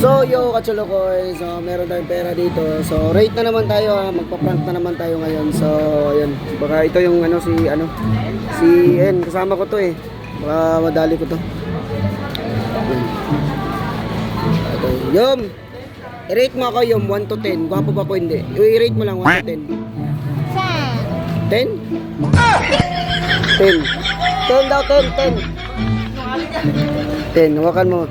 So yo Kacholokoy, so meron tayong pera dito. So rate na naman tayo ha, magpa-prank na naman tayo ngayon. So ayun, baka ito yung si En, kasama ko to eh. Baka madali ko to. Ito, Yom. I-rate mo ako yung 1 to 10. Gwapo ba ko hindi? I-rate mo lang 1 to 10. 10? 10. 10 daw, 10. 10, hawakan mo.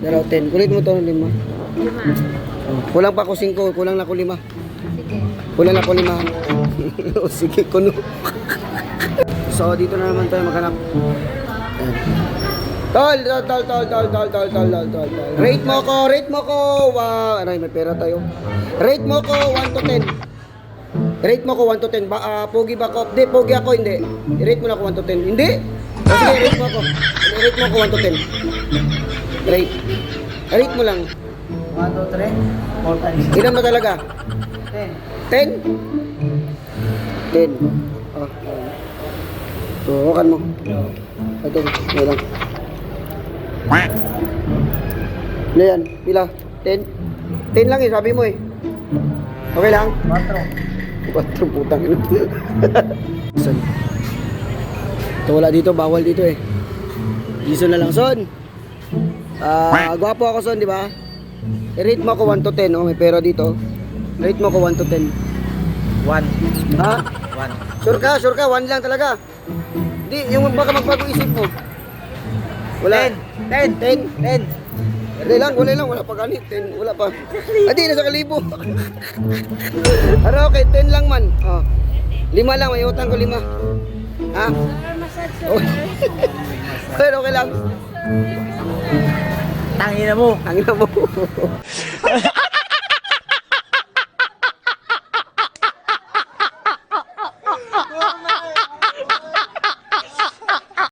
Pero 10. Kulit mo to, 5. 5. Kulang pa ako 5, kulang na ako 5. Sige. Kulang na ako 5. O sige, kuno. So dito na naman tayo maghanap. Tol. Rate mo ko. Wow, aray, may pera tayo. Rate mo ko 1 to 10. Rate mo ko 1 to 10. Pogi ba ako? Hindi, pogi ako, hindi. I-rate mo na ako 1 to 10. Hindi. Sige, rate mo ako. I-rate mo ako 1 to 10. Rate. Rate mo lang. 1, 2, 3, 4 times. Ilan mo talaga? 10. 10? 10. Oh. So, huwakan mo. Ito, may lang. Ano yan? Pila? 10? 10 lang eh, sabi mo eh. Okay lang? 4. 4 putang ina. Son. Ito wala dito, bawal dito eh. Giso na lang, Son. Gwapo ako, Son, di ba? I-rate mo ako 1 to 10, oh, may pera dito. Rate mo ako 1 to 10. 1. Ha? 1. Sure ka, 1 lang talaga. Hindi, yung baka magbago isip mo. Wala. 10. 10. Wala lang, wala pa ganit. 10, wala pa. Hindi, nasa kalibo. Pero okay, 10 lang man. Oh. 5 lang, may utang ko 5. Ha? Okay. Pero okay lang. Tangina mo. Ang ina mo.